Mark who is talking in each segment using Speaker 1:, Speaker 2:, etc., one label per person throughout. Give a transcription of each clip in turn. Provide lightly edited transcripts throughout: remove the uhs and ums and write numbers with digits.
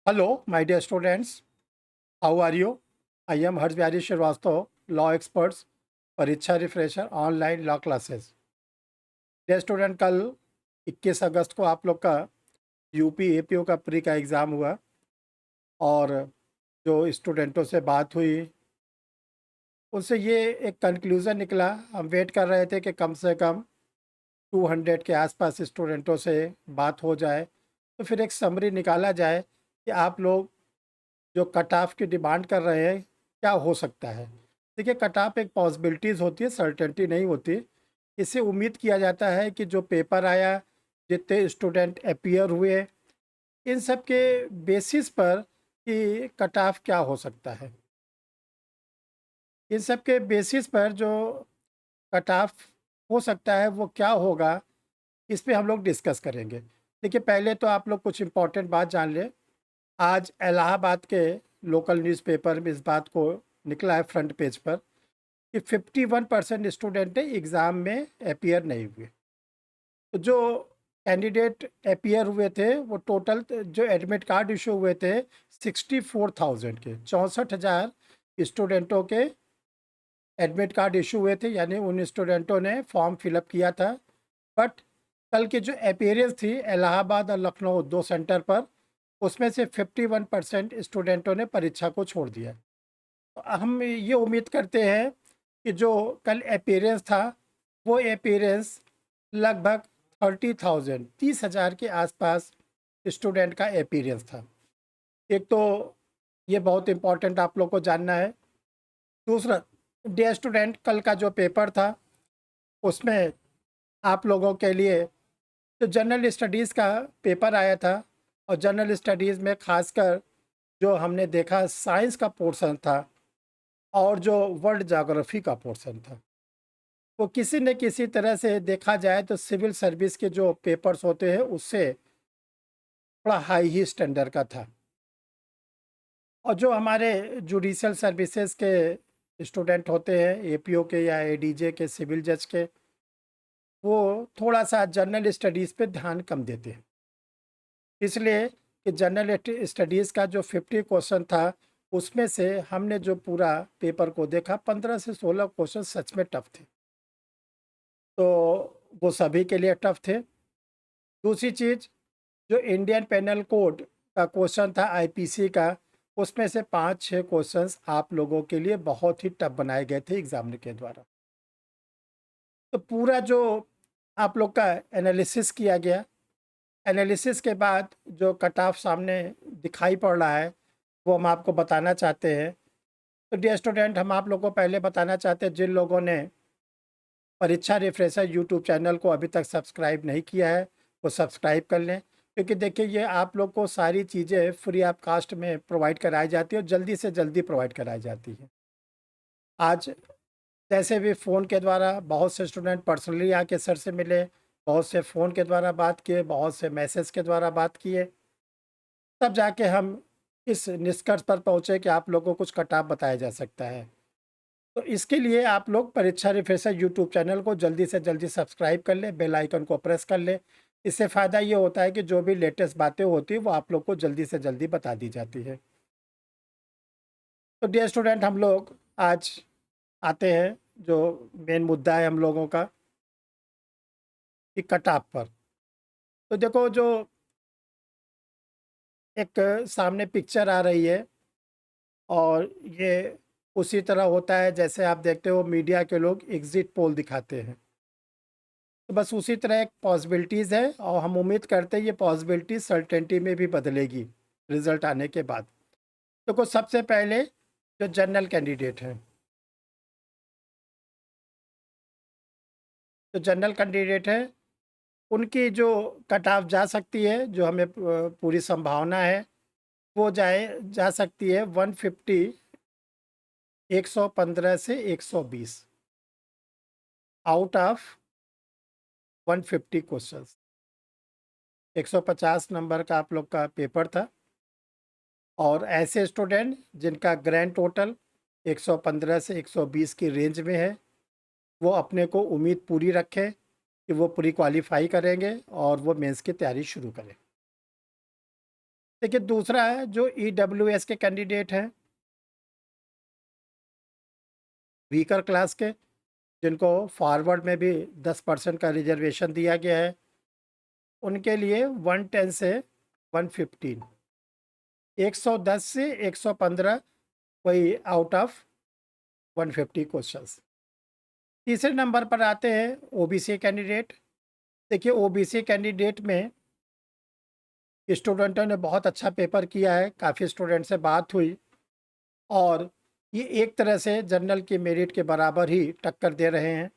Speaker 1: Hello, my dear students. How are you? I am Harsh Bihari Srivastava, law experts, परीक्षा refresher online law classes. Dear student, कल 21 अगस्त को आप लोग का यूपी एपीओ का प्री का एग्ज़ाम हुआ और जो स्टूडेंटों से बात हुई उनसे ये एक कंक्लूज़न निकला। हम वेट कर रहे थे कि कम से कम 200 के आसपास स्टूडेंटों से बात हो जाए, तो फिर एक समरी निकाला जाए कि आप लोग जो कट ऑफ की डिमांड कर रहे हैं क्या हो सकता है। देखिए, कट ऑफ एक पॉसिबिलिटीज़ होती है, सर्टेनिटी नहीं होती। इससे उम्मीद किया जाता है कि जो पेपर आया, जितने स्टूडेंट अपीयर हुए, इन सब के बेसिस पर कि कट ऑफ क्या हो सकता है। इन सब के बेसिस पर जो कट ऑफ हो सकता है वो क्या होगा, इस पे हम लोग डिस्कस करेंगे। देखिए, पहले तो आप लोग कुछ इम्पोर्टेंट बात जान लें। आज इलाहाबाद के लोकल न्यूज़पेपर में इस बात को निकला है फ्रंट पेज पर कि 51% स्टूडेंट एग्ज़ाम में अपीयर नहीं हुए। तो जो कैंडिडेट अपीयर हुए थे वो टोटल जो एडमिट कार्ड इशू हुए थे 64,000 के, 64,000 स्टूडेंटों के एडमिट कार्ड इशू हुए थे, यानी उन स्टूडेंटों ने फॉर्म फिलअप किया था। बट कल की जो अपीयरेंस थी इलाहाबाद और लखनऊ दो सेंटर पर, उसमें से 51% स्टूडेंटों ने परीक्षा को छोड़ दिया। तो हम ये उम्मीद करते हैं कि जो कल अपीयरेंस था वो अपीयरेंस लगभग 30,000 30,000 के आसपास स्टूडेंट का अपीयरेंस था। एक तो ये बहुत इम्पोर्टेंट आप लोग को जानना है। दूसरा, डियर स्टूडेंट, कल का जो पेपर था उसमें आप लोगों के लिए जो जनरल स्टडीज़ का पेपर आया था, और जनरल स्टडीज़ में खासकर जो हमने देखा साइंस का पोर्शन था और जो वर्ल्ड ज्योग्राफी का पोर्शन था, वो किसी न किसी तरह से देखा जाए तो सिविल सर्विस के जो पेपर्स होते हैं उससे थोड़ा हाई ही स्टैंडर्ड का था। और जो हमारे जुडिशियल सर्विसेज के स्टूडेंट होते हैं, एपीओ के या एडीजे के, सिविल जज के, वो थोड़ा सा जनरल स्टडीज़ पे ध्यान कम देते हैं। इसलिए कि जनरल स्टडीज़ का जो 50 क्वेश्चन था उसमें से हमने जो पूरा पेपर को देखा 15 से 16 क्वेश्चन सच में टफ थे। तो वो सभी के लिए टफ थे। दूसरी चीज़, जो इंडियन पेनल कोड का क्वेश्चन था आईपीसी का, उसमें से 5-6 क्वेश्चंस आप लोगों के लिए बहुत ही टफ बनाए गए थे एग्जामिनर के द्वारा। तो पूरा जो आप लोग का एनालिसिस किया गया, एनालिसिस के बाद जो कट ऑफ सामने दिखाई पड़ रहा है वो हम आपको बताना चाहते हैं। तो डियर स्टूडेंट, हम आप लोगों को पहले बताना चाहते हैं, जिन लोगों ने परीक्षा रिफ्रेशर यूट्यूब चैनल को अभी तक सब्सक्राइब नहीं किया है वो सब्सक्राइब कर लें, क्योंकि देखिए ये आप लोग को सारी चीज़ें फ्री ऑफ कास्ट में प्रोवाइड कराई जाती है और जल्दी से जल्दी प्रोवाइड कराई जाती है। आज जैसे भी फ़ोन के द्वारा बहुत से स्टूडेंट पर्सनली आके सर से मिले, बहुत से फ़ोन के द्वारा बात किए, बहुत से मैसेज के द्वारा बात किए, तब जाके हम इस निष्कर्ष पर पहुँचे कि आप लोगों को कुछ कट ऑफ बताया जा सकता है। तो इसके लिए आप लोग परीक्षा रिफ्रेशर यूट्यूब चैनल को जल्दी से जल्दी सब्सक्राइब कर लें, बेल आइकन को प्रेस कर लें। इससे फ़ायदा ये होता है कि जो भी लेटेस्ट बातें होती हैं वो आप लोग को जल्दी से जल्दी बता दी जाती है। तो डियर स्टूडेंट, हम लोग आज आते हैं जो मेन मुद्दा है हम लोगों का, कि कट ऑफ पर। तो देखो, जो एक सामने पिक्चर आ रही है और ये उसी तरह होता है जैसे आप देखते हो मीडिया के लोग एग्जिट पोल दिखाते हैं। तो बस उसी तरह एक पॉसिबिलिटीज़ है और हम उम्मीद करते हैं ये पॉसिबिलिटी सर्टेनिटी में भी बदलेगी रिजल्ट आने के बाद। तो कुछ सबसे पहले जो जनरल कैंडिडेट हैं, तो जनरल कैंडिडेट है उनकी जो कट ऑफ जा सकती है, जो हमें पूरी संभावना है, वो जा सकती है 150, 115 से 120 आउट ऑफ 150 क्वेश्चंस। 150 नंबर का आप लोग का पेपर था और ऐसे स्टूडेंट जिनका ग्रैंड टोटल 115 से 120 की रेंज में है, वो अपने को उम्मीद पूरी रखें कि वो प्री क्वालिफाई करेंगे और वो मेंस की तैयारी शुरू करें। देखिए दूसरा है जो ईडब्ल्यूएस के कैंडिडेट हैं, वीकर क्लास के, जिनको फॉरवर्ड में भी 10% का रिजर्वेशन दिया गया है, उनके लिए 110 से 115, 110 से 115, वही आउट ऑफ 150 क्वेश्चंस। तीसरे नंबर पर आते हैं ओबीसी कैंडिडेट। देखिए ओबीसी कैंडिडेट में स्टूडेंटों ने बहुत अच्छा पेपर किया है, काफ़ी स्टूडेंट से बात हुई और ये एक तरह से जनरल की मेरिट के बराबर ही टक्कर दे रहे हैं,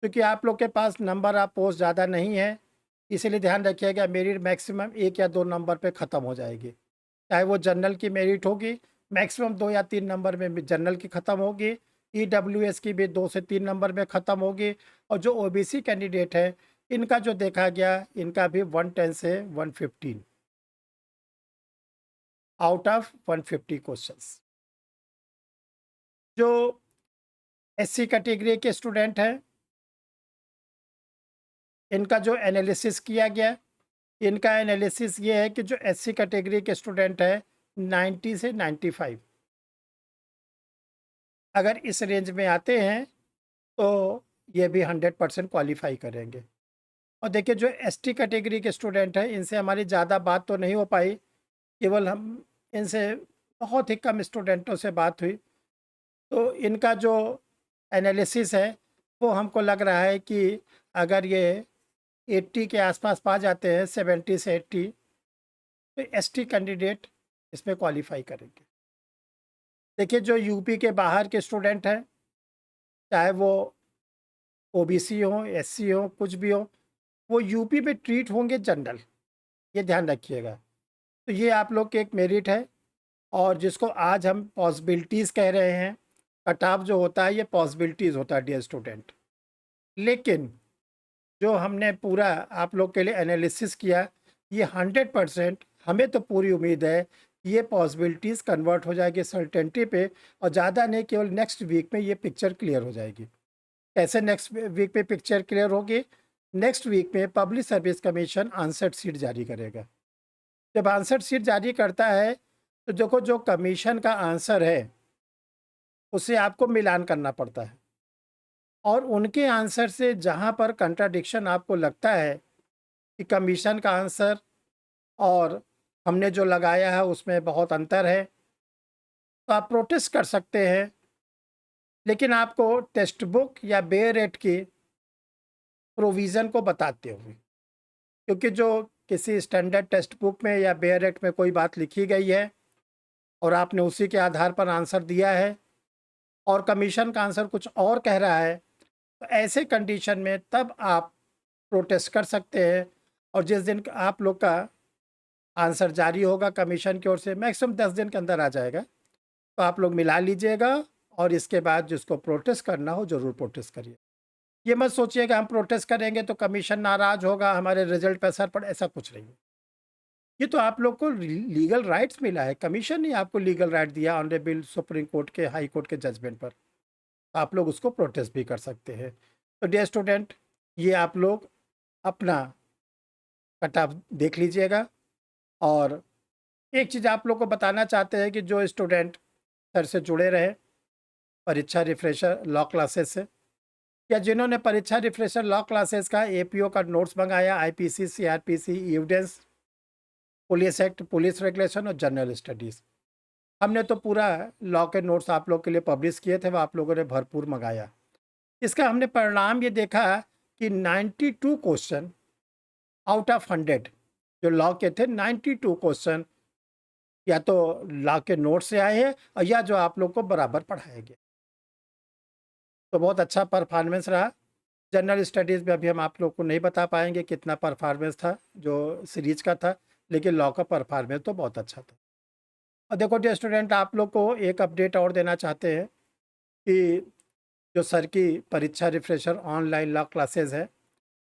Speaker 1: क्योंकि आप लोग के पास नंबर ऑफ पोस्ट ज़्यादा नहीं है, इसीलिए ध्यान रखिएगा मेरिट मैक्सिमम 1 या 2 नंबर पे ख़त्म हो जाएगी। चाहे वो जनरल की मेरिट होगी, मैक्सिमम 2 या 3 नंबर में भी जनरल की ख़त्म होगी, ईडब्ल्यूएस की भी 2 से 3 नंबर में ख़त्म होगी, और जो ओबीसी कैंडिडेट है इनका जो देखा गया, इनका भी 110 से 115 आउट ऑफ 150 क्वेश्चंस। जो एससी कैटेगरी के स्टूडेंट हैं, इनका जो एनालिसिस किया गया, इनका एनालिसिस ये है कि जो एससी कैटेगरी के स्टूडेंट है 90 से 95 अगर इस रेंज में आते हैं तो ये भी 100% क्वालिफाई करेंगे। और देखिए जो एसटी कैटेगरी के स्टूडेंट हैं, इनसे हमारी ज़्यादा बात तो नहीं हो पाई, केवल हम इनसे बहुत ही कम स्टूडेंटों से बात हुई, तो इनका जो एनालिसिस है वो हमको लग रहा है कि अगर ये 80 के आसपास पा जाते हैं, 70 से 80, तो एसटी कैंडिडेट इसमें क्वालिफाई करेंगे। देखिए जो यूपी के बाहर के स्टूडेंट हैं, चाहे वो ओबीसी हो, एससी हो, कुछ भी हो, वो यूपी में ट्रीट होंगे जनरल, ये ध्यान रखिएगा। तो ये आप लोग के एक मेरिट है, और जिसको आज हम पॉसिबिलिटीज़ कह रहे हैं, कट ऑफ जो होता है ये पॉसिबिलिटीज़ होता है डियर स्टूडेंट। लेकिन जो हमने पूरा आप लोग के लिए एनालिसिस किया, ये 100% हमें तो पूरी उम्मीद है ये पॉसिबिलिटीज़ कन्वर्ट हो जाएगी सर्टेनिटी पे, और ज़्यादा नहीं, केवल नेक्स्ट वीक में ये पिक्चर क्लियर हो जाएगी। कैसे नेक्स्ट वीक पे पिक्चर क्लियर होगी? नेक्स्ट वीक में public service commission answer sheet जारी करेगा। जब आंसर शीट जारी करता है तो देखो जो कमीशन का आंसर है उसे आपको मिलान करना पड़ता है, और उनके आंसर से जहाँ पर कंट्राडिक्शन आपको लगता है कि कमीशन का आंसर और हमने जो लगाया है उसमें बहुत अंतर है, तो आप प्रोटेस्ट कर सकते हैं। लेकिन आपको टेक्स्ट बुक या बे रेट की प्रोविज़न को बताते हुए, क्योंकि जो किसी स्टैंडर्ड टेक्स्ट बुक में या बे रेट में कोई बात लिखी गई है और आपने उसी के आधार पर आंसर दिया है, और कमीशन का आंसर कुछ और कह रहा है, तो ऐसे कंडीशन में तब आप प्रोटेस्ट कर सकते हैं। और जिस दिन आप लोग का आंसर जारी होगा कमीशन की ओर से, मैक्सिमम 10 दिन के अंदर आ जाएगा, तो आप लोग मिला लीजिएगा, और इसके बाद जिसको प्रोटेस्ट करना हो ज़रूर प्रोटेस्ट करिए। ये मत सोचिएगा हम प्रोटेस्ट करेंगे तो कमीशन नाराज़ होगा, हमारे रिजल्ट पर असर पड़े, ऐसा कुछ नहीं है। ये तो आप लोग को लीगल राइट्स मिला है, कमीशन ने आपको लीगल राइट दिया ऑनरेबल सुप्रीम कोर्ट के, हाई कोर्ट के जजमेंट पर, आप लोग उसको प्रोटेस्ट भी कर सकते हैं। तो डियर स्टूडेंट, ये आप लोग अपना कट ऑफ देख लीजिएगा। और एक चीज़ आप लोग को बताना चाहते हैं कि जो स्टूडेंट सर से जुड़े रहे परीक्षा रिफ्रेशर लॉ क्लासेस से, या जिन्होंने परीक्षा रिफ्रेशर लॉ क्लासेस का एपीओ का नोट्स मंगाया, IPC, CrPC, evidence, police act, police regulation और जनरल स्टडीज़, हमने तो पूरा लॉ के नोट्स आप लोग के लिए पब्लिश किए थे, वो आप लोगों ने भरपूर मंगाया। इसका हमने परिणाम ये देखा कि 92 क्वेश्चन आउट ऑफ 100 जो लॉ के थे, 92 क्वेश्चन या तो लॉ के नोट से आए हैं, और या जो आप लोग को बराबर पढ़ाया गया, तो बहुत अच्छा परफॉर्मेंस रहा। जनरल स्टडीज़ में अभी हम आप लोग को नहीं बता पाएंगे कितना परफॉर्मेंस था जो सीरीज का था, लेकिन लॉ का परफॉर्मेंस तो बहुत अच्छा था। और देखो डियर स्टूडेंट, आप लोग को एक अपडेट और देना चाहते हैं कि जो सर की परीक्षा रिफ्रेशर ऑनलाइन लॉ क्लासेस है,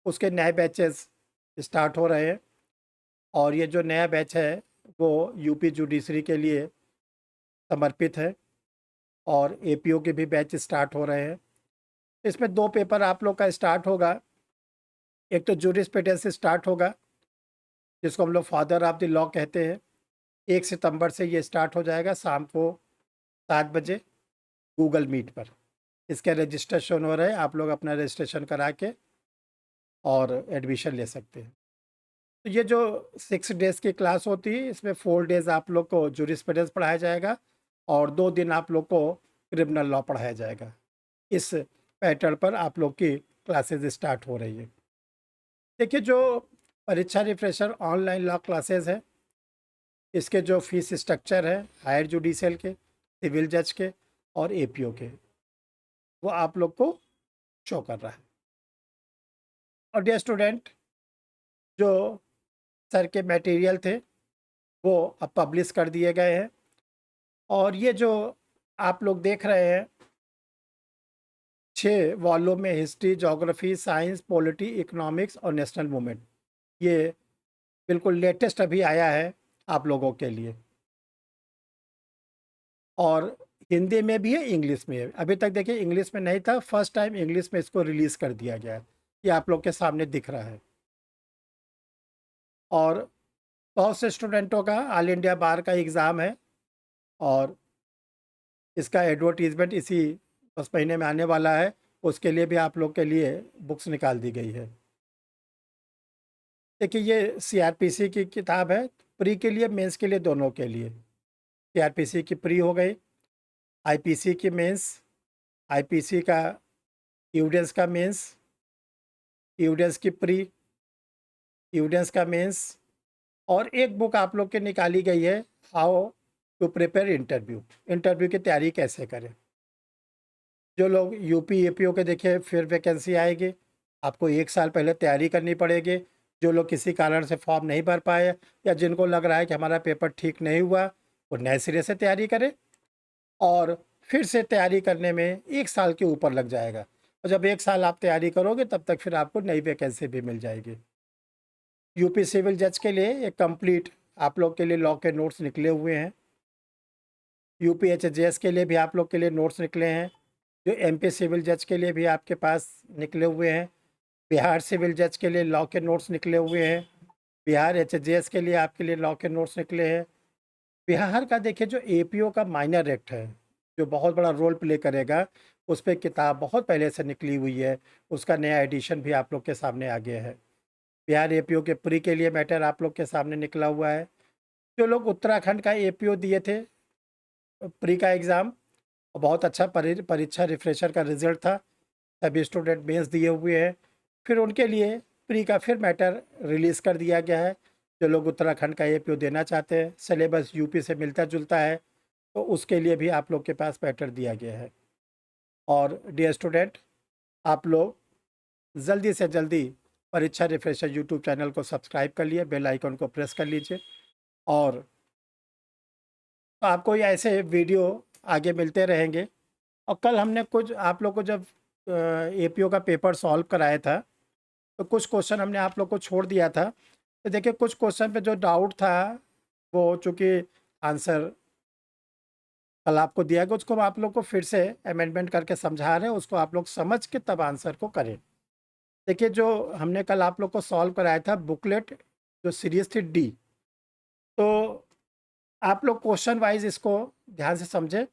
Speaker 1: उसके नए बैचेस स्टार्ट हो रहे हैं, और ये जो नया बैच है वो यूपी जुडिशरी के लिए समर्पित है, और एपीओ के भी बैच स्टार्ट हो रहे हैं। इसमें 2 पेपर आप लोग का स्टार्ट होगा। एक तो जूरिस्प्रूडेंस स्टार्ट होगा, जिसको हम लोग फादर ऑफ द लॉ कहते हैं, 1 सितंबर से ये स्टार्ट हो जाएगा शाम को 7 बजे गूगल मीट पर। इसका रजिस्ट्रेशन हो रहा है, आप लोग अपना रजिस्ट्रेशन करा के और एडमिशन ले सकते हैं। तो ये जो 6 डेज़ की क्लास होती है, इसमें 4 डेज़ आप लोग को जूरिस्प्रूडेंस पढ़ाया जाएगा और 2 दिन आप लोग को क्रिमिनल लॉ पढ़ाया जाएगा। इस पैटर्न पर आप लोग की क्लासेस स्टार्ट हो रही है। देखिए, जो परीक्षा रिफ्रेशर ऑनलाइन लॉ क्लासेस है, इसके जो फीस स्ट्रक्चर है हायर जुडिशियल के, सिविल जज के और एपीओ के, वो आप लोग को शो कर रहा है। और डियर स्टूडेंट, जो सर के मटेरियल थे वो अब पब्लिश कर दिए गए हैं। और ये जो आप लोग देख रहे हैं 6 वॉल्यूम में history, geography, science, polity, economics और नेशनल मूवमेंट, ये बिल्कुल लेटेस्ट अभी आया है आप लोगों के लिए। और हिंदी में भी है, इंग्लिश में है। अभी तक देखिए इंग्लिश में नहीं था, फर्स्ट टाइम इंग्लिश में इसको रिलीज़ कर दिया गया है। ये आप लोग के सामने दिख रहा है। और बहुत से स्टूडेंटों का ऑल इंडिया बार का एग्ज़ाम है और इसका एडवर्टीज़मेंट इसी बस महीने में आने वाला है। उसके लिए भी आप लोग के लिए बुक्स निकाल दी गई है। देखिए, ये सीआरपीसी की किताब है, प्री के लिए, मेंस के लिए, दोनों के लिए। सीआरपीसी की प्री हो गई, आईपीसी की मेंस, आईपीसी का एविडेंस का मेंस, एविडेंस की प्री, एविडेंस का मेंस। और एक बुक आप लोग के निकाली गई है, how to prepare interview, interview की तैयारी कैसे करें। जो लोग यूपी एपीओ के देखिए फिर वैकेंसी आएगी, आपको 1 साल पहले तैयारी करनी पड़ेगी। जो लोग किसी कारण से फॉर्म नहीं भर पाए या जिनको लग रहा है कि हमारा पेपर ठीक नहीं हुआ, वो नए सिरे से तैयारी करें। और फिर से तैयारी करने में 1 साल के ऊपर लग जाएगा। और जब 1 साल आप तैयारी करोगे तब तक फिर आपको नई वैकेंसी भी मिल जाएगी। यूपी सिविल जज के लिए एक कंप्लीट आप लोग के लिए लॉ के नोट्स निकले हुए हैं। यूपी एचजेएस के लिए भी आप लोग के लिए नोट्स निकले हैं। जो एमपी सिविल जज के लिए भी आपके पास निकले हुए हैं। बिहार सिविल जज के लिए लॉ के नोट्स निकले हुए हैं। बिहार एचजेएस के लिए आपके लिए लॉ के नोट्स निकले हैं। बिहार का देखिए जो एपीओ का माइनर एक्ट है, जो बहुत बड़ा रोल प्ले करेगा, उस पर किताब बहुत पहले से निकली हुई है। उसका नया एडिशन भी आप लोग के सामने आ गया है। बिहार एपीओ के प्री के लिए मैटर आप लोग के सामने निकला हुआ है। जो लोग उत्तराखंड का एपीओ दिए थे प्री का एग्ज़ाम, बहुत अच्छा परीक्षा रिफ्रेशर का रिजल्ट था, सभी स्टूडेंट मेंस दिए हुए हैं। फिर उनके लिए प्री का फिर मैटर रिलीज़ कर दिया गया है। जो लोग उत्तराखंड का एपीओ देना चाहते हैं, सिलेबस यूपी से मिलता जुलता है, तो उसके लिए भी आप लोग के पास मैटर दिया गया है। और डियर स्टूडेंट, आप लोग जल्दी से जल्दी परीक्षा रिफ्रेशर यूट्यूब चैनल को सब्सक्राइब कर लिए, बेल आइकन को प्रेस कर लीजिए। और तो आपको ये ऐसे वीडियो आगे मिलते रहेंगे। और कल हमने कुछ आप लोग को जब एपीओ का पेपर सॉल्व कराया था, तो कुछ क्वेश्चन हमने आप लोग को छोड़ दिया था। तो देखिए, कुछ क्वेश्चन पे जो डाउट था, वो चूँकि आंसर कल आपको दिया गया, उसको हम आप लोग को फिर से अमेंडमेंट करके समझा रहे हैं। उसको आप लोग समझ के तब आंसर को करें। देखिए, जो हमने कल आप लोग को सॉल्व कराया था बुकलेट, जो सीरीज थी डी, तो आप लोग क्वेश्चन वाइज इसको ध्यान से समझें।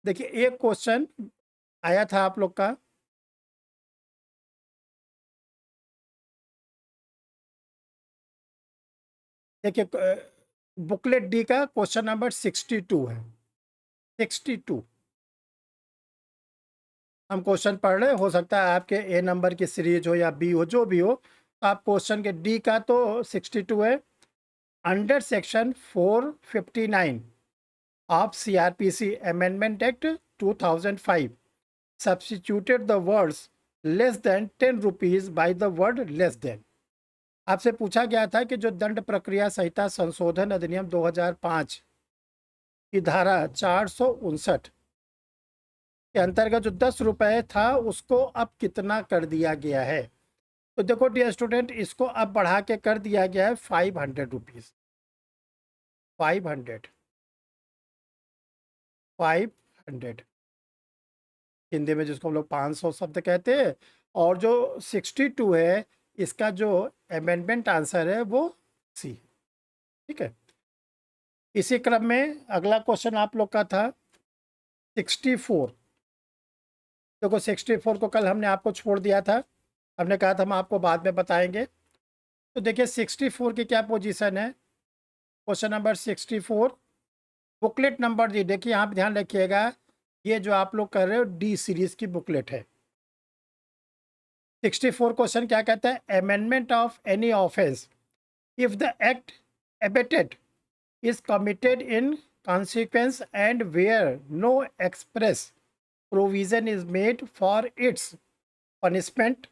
Speaker 1: देखिए, एक क्वेश्चन आया था आप लोग का, देखिए बुकलेट डी का क्वेश्चन नंबर 62 है। 62 हम क्वेश्चन पढ़ रहे हैं, हो सकता है आपके ए नंबर की सीरीज हो या बी हो, जो भी हो। आप क्वेश्चन के डी का तो 62 है। Under section 459 of CRPC Amendment Act 2005 substituted the words less than 10 rupees by the word less than। आपसे पूछा गया था कि जो दंड प्रक्रिया संहिता संशोधन अधिनियम 2005 की धारा 459 के अंतर्गत जो 10 रुपए था, उसको अब कितना कर दिया गया है। तो देखो डियर स्टूडेंट, इसको अब बढ़ा के कर दिया गया है 500 रुपीज़। 500 500 हिंदी में जिसको हम लोग 500 शब्द कहते हैं। और जो 62 है, इसका जो अमेंडमेंट आंसर है वो सी। ठीक है। इसी क्रम में अगला क्वेश्चन आप लोग का था 64। देखो 64 को कल हमने आपको छोड़ दिया था, हमने कहा था हम आपको बाद में बताएंगे। तो देखिए 64 की क्या पोजीशन है। Question number 64 booklet number D. देखिए यहाँ पे ध्यान रखिएगा, ये जो आप लोग कर रहे हो डी सीरीज की बुकलेट है। 64 क्वेश्चन क्या कहता है, amendment of any offence if the act abetted is committed in consequence and where no express provision is made for its punishment,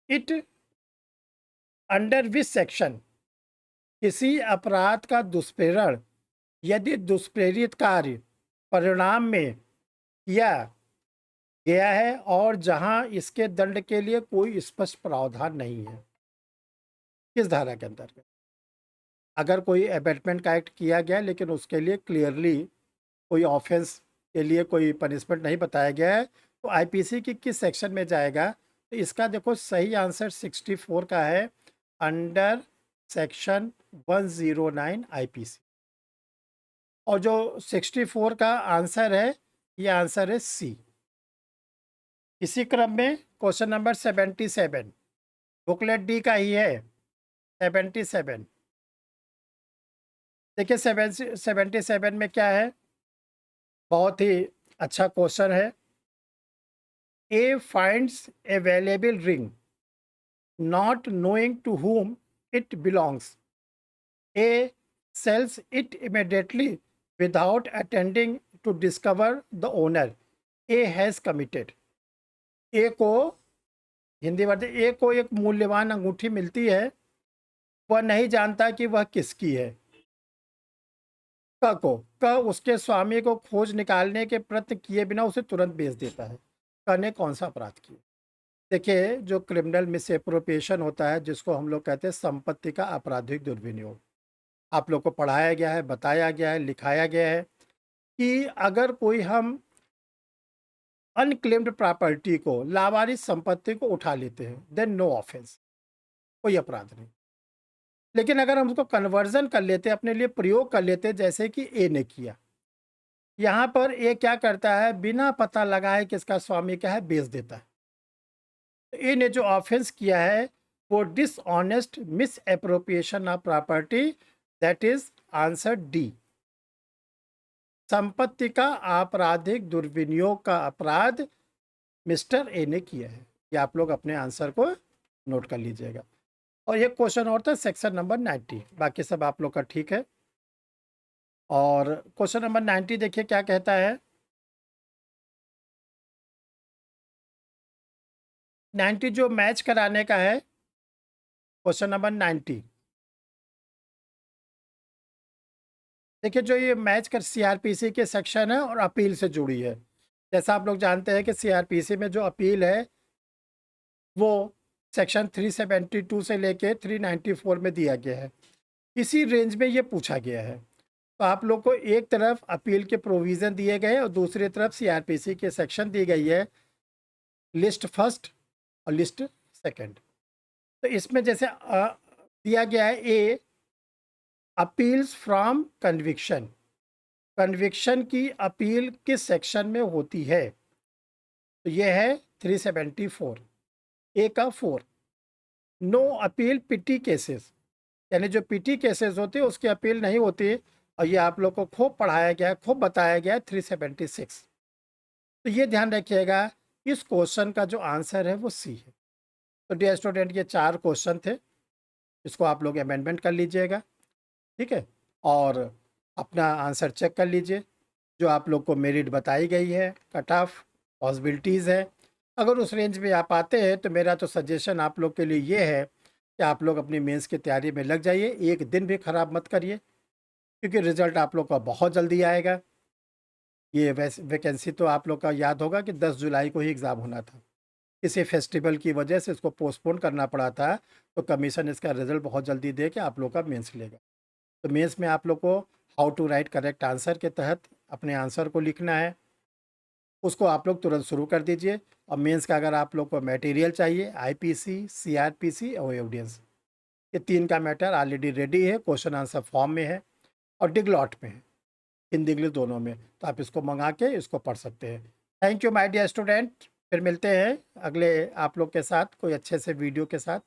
Speaker 1: it under which section किसी अपराध का दुष्प्रेरण यदि दुष्प्रेरित कार्य परिणाम में किया गया है और जहां इसके दंड के लिए कोई स्पष्ट प्रावधान नहीं है। किस धारा के अंतर्गत अगर कोई अबेटमेंट का एक्ट किया गया लेकिन उसके लिए क्लियरली कोई ऑफेंस के लिए कोई पनिशमेंट नहीं बताया गया है, तो आईपीसी की किस सेक्शन में जाएगा। तो इसका देखो सही आंसर 64 का है, अंडर सेक्शन 109 आईपीसी। और जो 64 का आंसर है, ये आंसर है सी। इसी क्रम में क्वेश्चन नंबर 77 बुकलेट डी का ही है 77। देखिए 77 में क्या है, बहुत ही अच्छा क्वेश्चन है। A finds a valuable ring not knowing to whom it belongs. A sells it immediately without attending to discover the owner. A has committed. A को हिंदी वर्ड ए को एक मूल्यवान अंगूठी मिलती है, वह नहीं जानता कि वह किसकी है। क उसके स्वामी को खोज निकालने के प्रयत्न किए बिना उसे तुरंत बेच देता है। क ने कौन सा अपराध किया। देखिए जो क्रिमिनल मिसएप्रोप्रिएशन होता है, जिसको हम लोग कहते हैं संपत्ति का आपराधिक दुर्विनियोग, आप लोग को पढ़ाया गया है, बताया गया है, लिखाया गया है कि अगर कोई हम अनक्लेम्ड प्रॉपर्टी को, लावारिस संपत्ति को उठा लेते हैं, देन नो ऑफेंस, कोई अपराध नहीं। लेकिन अगर हम उसको कन्वर्जन कर लेते, अपने लिए प्रयोग कर लेते, जैसे कि ए ने किया, यहाँ पर ए क्या करता है, बिना पता लगाए कि इसका स्वामी क्या है, बेच देता है। तो ए ने जो ऑफेंस किया है वो dishonest miss appropriation of property, that is answer D. संपत्ति का आपराधिक दुर्विनियोग का अपराध मिस्टर ए ने किया है। ये आप लोग अपने आंसर को नोट कर लीजिएगा। और ये क्वेश्चन और था सेक्शन नंबर 90, बाकी सब आप लोग का ठीक है। और क्वेश्चन नंबर 90 देखिए क्या कहता है। 90 जो मैच कराने का है, क्वेश्चन नंबर 90 देखिए, जो ये मैच कर सीआरपीसी के सेक्शन है और अपील से जुड़ी है। जैसा आप लोग जानते हैं कि सीआरपीसी में जो अपील है वो सेक्शन 372 से लेके 394 में दिया गया है। इसी रेंज में ये पूछा गया है। तो आप लोग को एक तरफ अपील के प्रोविज़न दिए गए और दूसरी तरफ सीआरपीसी के सेक्शन दी गई है, लिस्ट फर्स्ट और लिस्ट सेकंड। तो इसमें जैसे दिया गया है ए, अपील्स फ्रॉम कन्विक्शन। कन्विक्शन की अपील किस सेक्शन में होती है, तो ये है 374 ए का 4। नो अपील पिटी केसेस, यानी जो पिटी केसेस होते हैं उसकी अपील नहीं होती, और ये आप लोग को खूब पढ़ाया गया है, खूब बताया गया है 376। तो ये ध्यान रखिएगा, इस क्वेश्चन का जो आंसर है वो सी है। तो डियर स्टूडेंट, ये 4 क्वेश्चन थे, इसको आप लोग अमेंडमेंट कर लीजिएगा, ठीक है। और अपना आंसर चेक कर लीजिए, जो आप लोग को मेरिट बताई गई है, कट ऑफ पॉसिबिलिटीज़ है। अगर उस रेंज में आप आते हैं तो मेरा तो सजेशन आप लोग के लिए ये है कि आप लोग अपनी मेंस की तैयारी में लग जाइए, एक दिन भी ख़राब मत करिए, क्योंकि रिज़ल्ट आप लोग का बहुत जल्दी आएगा। ये वैकेंसी तो आप लोग का याद होगा कि 10 जुलाई को ही एग्ज़ाम होना था, किसी फेस्टिवल की वजह से इसको पोस्टपोन करना पड़ा था। तो कमीशन इसका रिज़ल्ट बहुत जल्दी दे के आप लोग का मेंस लेगा। तो मेंस में आप लोग को how to write correct answer के तहत अपने आंसर को लिखना है, उसको आप लोग तुरंत शुरू कर दीजिए। और मेंस का अगर आप लोग को मटेरियल चाहिए, आईपीसी, सीआरपीसी और एविडेंस, ये 3 का मैटर ऑलरेडी रेडी है, क्वेश्चन आंसर फॉर्म में है। और डिगलॉट में है, हिंदी इंग्लिश दोनों में। तो आप इसको मंगा के इसको पढ़ सकते हैं। Thank you my dear student, फिर मिलते हैं अगले आप लोग के साथ कोई अच्छे से वीडियो के साथ।